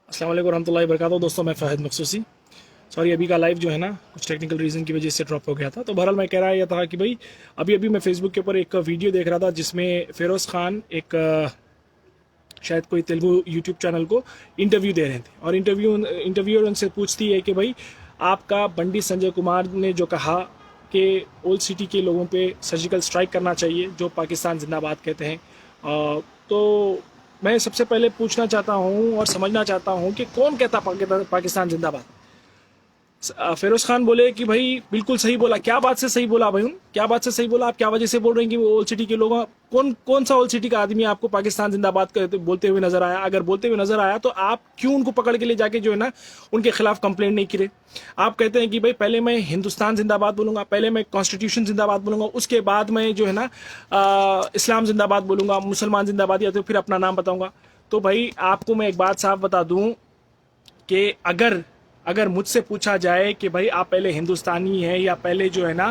अस्सलाम वालेकुम रहमतुल्लाहि वबरकातुहू। दोस्तों, मैं फ़ाहिद मखसूसी। सॉरी, अभी का लाइव जो है ना कुछ टेक्निकल रीज़न की वजह से ड्रॉप हो गया था। तो बहरहाल मैं कह रहा यह था कि भाई अभी मैं फेसबुक के ऊपर एक वीडियो देख रहा था जिसमें फ़िरोज़ ख़ान एक शायद कोई तेलुगु यूट्यूब चैनल को इंटरव्यू दे रहे थे और इंटरव्यूअर उनसे पूछती है कि भाई आपका बंडी संजय कुमार ने जो कहा कि ओल्ड सिटी के लोगों पे सर्जिकल स्ट्राइक करना चाहिए जो पाकिस्तान जिंदाबाद कहते हैं, तो मैं सबसे पहले पूछना चाहता हूं और समझना चाहता हूं कि कौन कहता पाकिस्तान जिंदाबाद। फिरोज खान बोले कि भाई बिल्कुल सही बोला। क्या बात से सही बोला भाई? क्या बात से सही बोला? आप क्या वजह से बोल रहे हैं कि ओल्ड सिटी के लोग, कौन सा ओल्ड सिटी का आदमी आपको पाकिस्तान जिंदाबाद बोलते हुए नजर आया? अगर बोलते हुए नजर आया तो आप क्यों उनको पकड़ के ले जाके जो है ना उनके खिलाफ कंप्लेंट नहीं करे? आप कहते हैं कि भाई पहले मैं हिंदुस्तान जिंदाबाद बोलूंगा, पहले मैं कॉन्स्टिट्यूशन जिंदाबाद बोलूंगा, उसके बाद मैं जो है ना इस्लाम जिंदाबाद बोलूंगा, मुसलमान जिंदाबाद, या तो फिर अपना नाम बताऊंगा। तो भाई आपको मैं एक बात साफ बता दूं कि अगर मुझसे पूछा जाए कि भाई आप पहले हिंदुस्तानी हैं या पहले जो है ना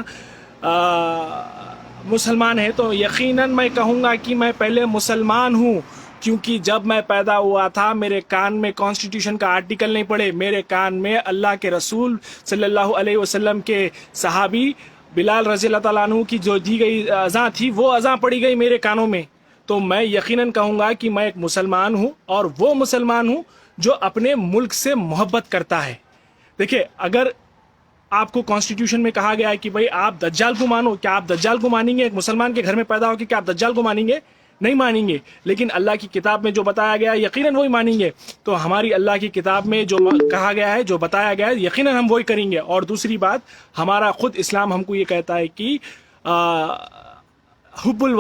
मुसलमान हैं, तो यकीनन मैं कहूँगा कि मैं पहले मुसलमान हूँ। क्योंकि जब मैं पैदा हुआ था मेरे कान में कॉन्स्टिट्यूशन का आर्टिकल नहीं पड़े, मेरे कान में अल्लाह के रसूल सल्लल्लाहु अलैहि वसल्लम के सहाबी बिलाल रज़ी अल्लाह तआला अन्हु की जो दी गई अज़ां थी वो अज़ां पड़ी गई मेरे कानों में। तो मैं यकीनन कहूँगा कि मैं एक मुसलमान हूँ और वो मुसलमान हूँ जो अपने मुल्क से मोहब्बत करता है। देखिए, अगर आपको कॉन्स्टिट्यूशन में कहा गया है कि भाई आप दज्जाल को मानो, क्या आप दज्जाल को मानेंगे? एक मुसलमान के घर में पैदा होकर क्या आप दज्जाल को मानेंगे? नहीं मानेंगे। लेकिन अल्लाह की किताब में जो बताया गया है यकीनन वही मानेंगे। तो हमारी अल्लाह की किताब में जो कहा गया है, जो बताया गया है, यकीनन हम वही करेंगे। और दूसरी बात, हमारा खुद इस्लाम हमको ये कहता है कि हुब्बुल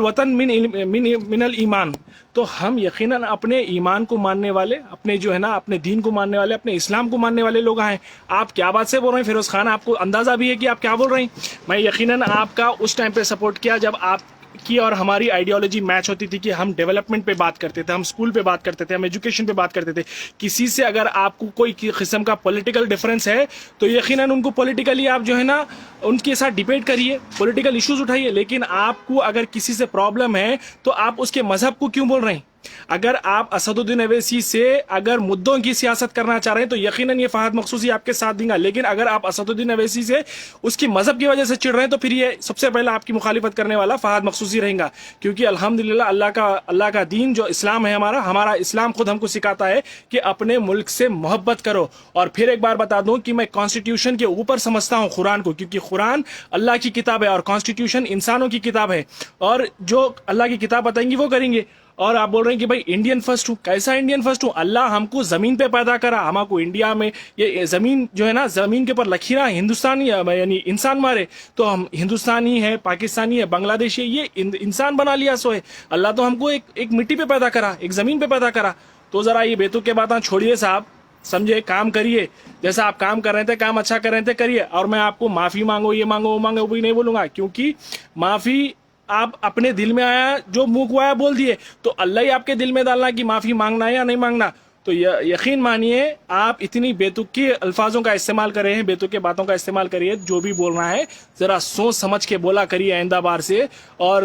वतन मिनल ईमान। तो हम यकीनन अपने ईमान को मानने वाले, अपने जो है ना अपने दीन को मानने वाले, अपने इस्लाम को मानने वाले लोग हैं। आप क्या बात से बोल रहे हैं फिरोज खान? आपको अंदाजा भी है कि आप क्या बोल रहे हैं? मैं यकीनन आपका उस टाइम पे सपोर्ट किया जब आप की और हमारी आइडियोलॉजी मैच होती थी कि हम डेवलपमेंट पे बात करते थे, हम स्कूल पे बात करते थे, हम एजुकेशन पे बात करते थे। किसी से अगर आपको कोई किस्म का पॉलिटिकल डिफरेंस है तो यकीनन उनको पॉलिटिकली आप जो है ना उनके साथ डिबेट करिए, पॉलिटिकल इश्यूज उठाइए। लेकिन आपको अगर किसी से प्रॉब्लम है तो आप उसके मजहब को क्यों बोल रहे हैं? अगर आप असदुद्दीन अवैसी से अगर मुद्दों की सियासत करना चाह रहे हैं तो यकीनन ये फहद मखसूसी आपके साथ देगा। लेकिन अगर आप असदुद्दीन अवैसी से उसकी मजहब की वजह से चिढ़ रहे हैं तो फिर ये सबसे पहले आपकी मुखालिफत करने वाला फहद मखसूसी रहेगा। क्योंकि अल्हम्दुलिल्लाह अल्लाह का दीन जो इस्लाम है, हमारा इस्लाम खुद हमको सिखाता है कि अपने मुल्क से मोहब्बत करो। और फिर एक बार बता दूं कि मैं कॉन्स्टिट्यूशन के ऊपर समझता हूं कुरान को, क्योंकि कुरान अल्लाह की किताब है और कॉन्स्टिट्यूशन इंसानों की किताब है। और जो अल्लाह की किताब बताएंगी वो करेंगे। और आप बोल रहे हैं कि भाई इंडियन फर्स्ट हूँ। कैसा इंडियन फर्स्ट हूँ? अल्लाह हमको जमीन पे पैदा करा, हमको इंडिया में ये जमीन जो है ना, जमीन के ऊपर लकीरा हिंदुस्तानी यानी इंसान मारे तो हम हिंदुस्तानी है, पाकिस्तानी है, बांग्लादेशी है, ये इंसान बना लिया सो है। अल्लाह तो हमको एक मिट्टी पे पैदा करा, एक जमीन पे पैदा करा। तो जरा ये बेतुक के बातें छोड़िए साहब, समझे, काम करिए। जैसा आप काम कर रहे थे, काम अच्छा कर रहे थे, करिए। और मैं आपको माफी मांगो, ये मांगो, वो मांगो, वो भी नहीं बोलूंगा, क्योंकि माफी आप अपने दिल में आया, जो मुंह को आया बोल दिए। तो अल्लाह ही आपके दिल में डालना कि माफी मांगना है या नहीं मांगना। तो यकीन मानिए आप इतनी बेतुकी अल्फाजों का इस्तेमाल कर रहे हैं, बेतुकी बातों का इस्तेमाल करिए। जो भी बोलना है जरा सोच समझ के बोला करिए आइंदा बार से। और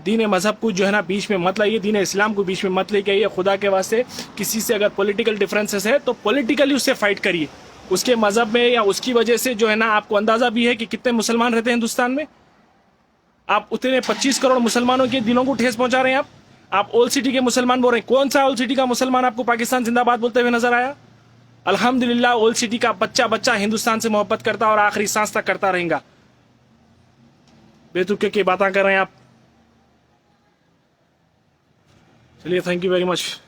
दीन मजहब को जो है ना बीच में मत लाइए, दीन इस्लाम को बीच में मत लेके आइए। खुदा के वास्ते किसी से अगर पॉलिटिकल डिफरेंसेस है तो पॉलिटिकली उससे फाइट करिए, उसके मजहब में या उसकी वजह से जो है ना। आपको अंदाजा भी है कि कितने मुसलमान रहते हैं हिंदुस्तान में। आप उतने 25 करोड़ मुसलमानों के दिलों को ठेस पहुंचा रहे हैं। आप ओल्ड सिटी के मुसलमान बोल रहे हैं। कौन सा ओल्ड सिटी का मुसलमान आपको पाकिस्तान जिंदाबाद बोलते हुए नजर आया? अल्हम्दुलिल्लाह ओल्ड सिटी का बच्चा हिंदुस्तान से मोहब्बत करता और आखिरी सांस तक करता रहेगा। बेतुके की बातें कर रहे हैं आप। चलिए, थैंक यू वेरी मच।